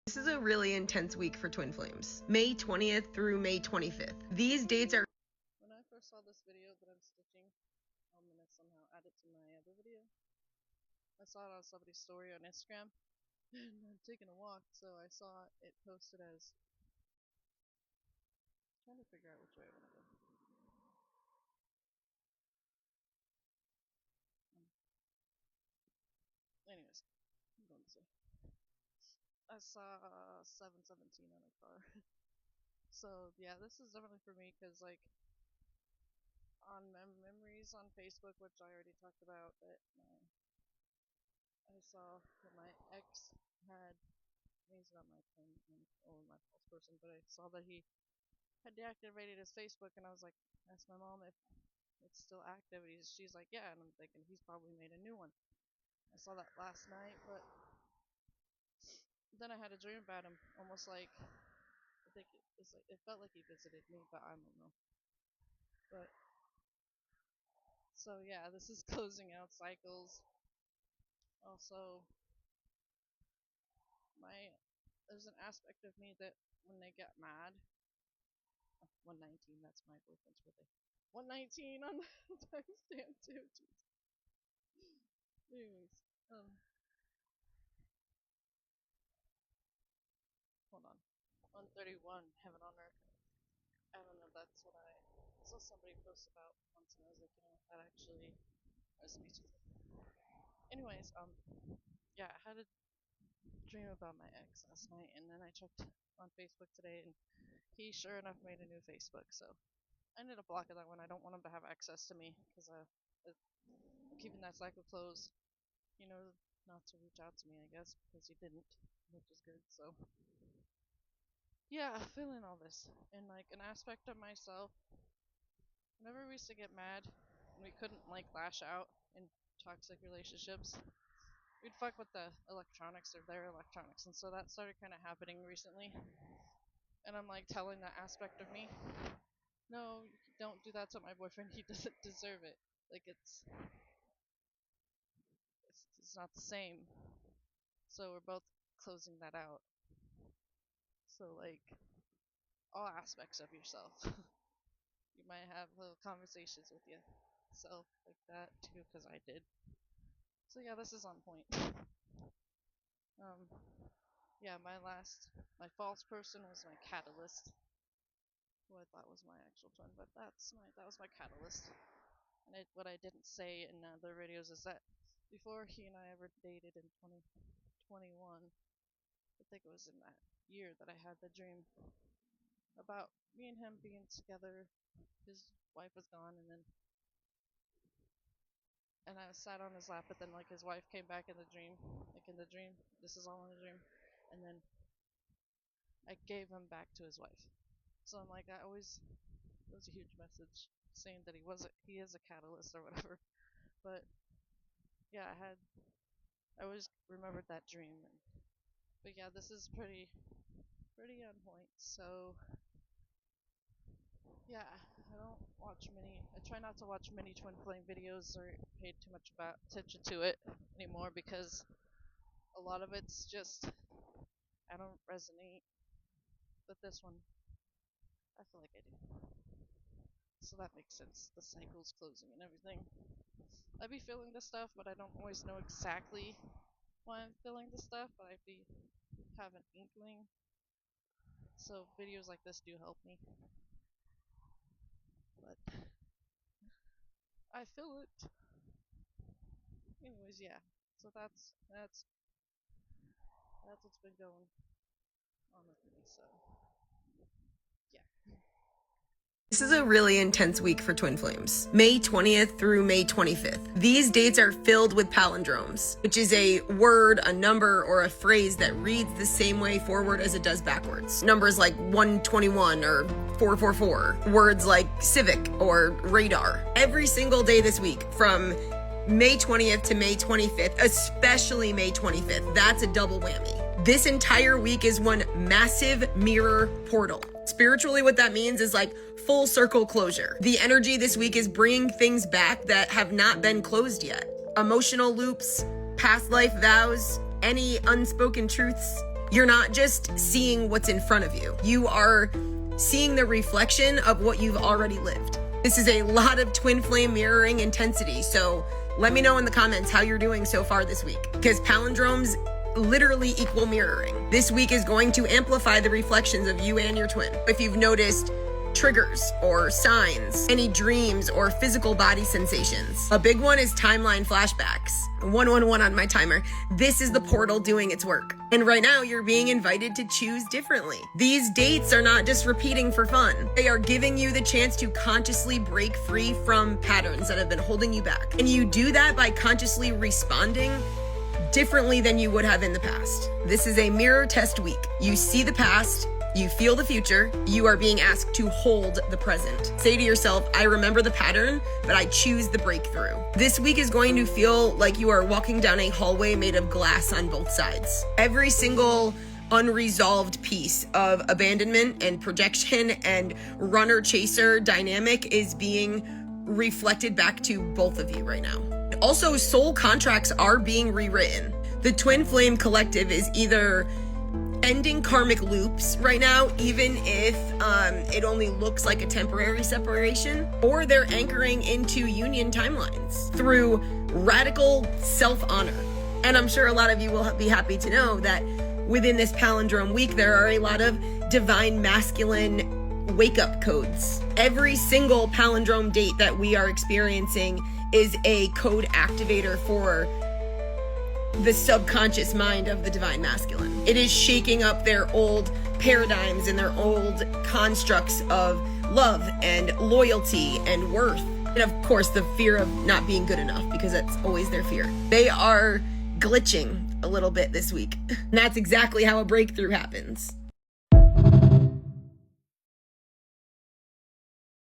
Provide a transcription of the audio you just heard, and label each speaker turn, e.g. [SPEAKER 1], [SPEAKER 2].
[SPEAKER 1] This is a really intense week for Twin Flames. May 20th through May 25th. These dates are...
[SPEAKER 2] When I first saw this video that I'm stitching, I'm gonna somehow add it to my other video. I saw it on somebody's story on Instagram, and I'm taking a walk, so I saw it posted as... trying to figure out which way I wanna go. Anyways, I'm going this way. I saw 717 on a car. So yeah, this is definitely for me, because like on memories on Facebook, which I already talked about, that I saw that my ex had, he's not my twin or my false person, but I saw that he had deactivated his Facebook, and I was like, asked my mom if it's still active. She's like, yeah, and I'm thinking he's probably made a new one. I saw that last night, but then I had a dream about him, almost like, I think it felt like he visited me, but I don't know. But so yeah, this is closing out cycles. Also, there's an aspect of me that when they get mad, 119, that's my boyfriend's birthday. 119 on the timestamp too. Jeez. Anyways, hold on. 131, Heaven on Earth. I don't know, that's what I saw somebody post about once, and I was like, you know, that actually resonates with me. Anyways, yeah, I had a dream about my ex last night, and then I checked on Facebook today, and he sure enough made a new Facebook, so I ended up blocking that one. I don't want him to have access to me, because I'm keeping that cycle closed. You know, not to reach out to me, I guess, because he didn't, which is good. So yeah, feeling all this, and like an aspect of myself, whenever we used to get mad and we couldn't like lash out in toxic relationships, we'd fuck with the electronics or their electronics, and so that started kind of happening recently. And I'm like telling that aspect of me, no, don't do that to my boyfriend. He doesn't deserve it. Like it's not the same. So we're both closing that out. So like all aspects of yourself. You might have little conversations with yourself like that too, because I did. So yeah, this is on point. Yeah, my false person was my catalyst, who I thought was my actual twin, but that was my catalyst. And what I didn't say in other videos is that before he and I ever dated in 2021, I think it was in that year that I had the dream about me and him being together. His wife was gone, and I sat on his lap, but then like his wife came back in the dream, this is all in the dream, and then I gave him back to his wife. So I'm like, it was a huge message saying that he is a catalyst or whatever. But yeah, I always remembered that dream. But yeah, this is pretty on point. So yeah, I try not to watch many twin flame videos or pay too much attention to it anymore, because a lot of it's just, I don't resonate. But this one, I feel like I do. So that makes sense. The cycle's closing and everything. I be feeling this stuff, but I don't always know exactly why I'm feeling this stuff, but I have an inkling. So videos like this do help me. But I feel it. Anyways, yeah. So that's what's been going on with me. So yeah.
[SPEAKER 1] This is a really intense week for Twin Flames. May 20th through May 25th. These dates are filled with palindromes, which is a word, a number, or a phrase that reads the same way forward as it does backwards. Numbers like 121 or 444. Words like civic or radar. Every single day this week, from May 20th to May 25th, especially May 25th. That's a double whammy. This entire week is one massive mirror portal. Spiritually, what that means is like full circle closure. The energy this week is bringing things back that have not been closed yet. Emotional loops, past life vows, any unspoken truths. You're not just seeing what's in front of you. You are seeing the reflection of what you've already lived. This is a lot of twin flame mirroring intensity. So let me know in the comments how you're doing so far this week, because palindromes literally equal mirroring. This week is going to amplify the reflections of you and your twin. If you've noticed triggers or signs, any dreams or physical body sensations. A big one is timeline flashbacks. 111 on my timer. This is the portal doing its work. And right now you're being invited to choose differently. These dates are not just repeating for fun. They are giving you the chance to consciously break free from patterns that have been holding you back. And you do that by consciously responding differently than you would have in the past. This is a mirror test week. You see the past, you feel the future, you are being asked to hold the present. Say to yourself, I remember the pattern, but I choose the breakthrough. This week is going to feel like you are walking down a hallway made of glass on both sides. Every single unresolved piece of abandonment and projection and runner-chaser dynamic is being reflected back to both of you right now. Also, soul contracts are being rewritten. The Twin Flame Collective is either ending karmic loops right now, even if it only looks like a temporary separation, or they're anchoring into union timelines through radical self-honor. And I'm sure a lot of you will be happy to know that within this palindrome week, there are a lot of divine masculine wake-up codes. Every single palindrome date that we are experiencing is a code activator for the subconscious mind of the divine masculine. It is shaking up their old paradigms and their old constructs of love and loyalty and worth. And of course, the fear of not being good enough, because that's always their fear. They are glitching a little bit this week. And that's exactly how a breakthrough happens.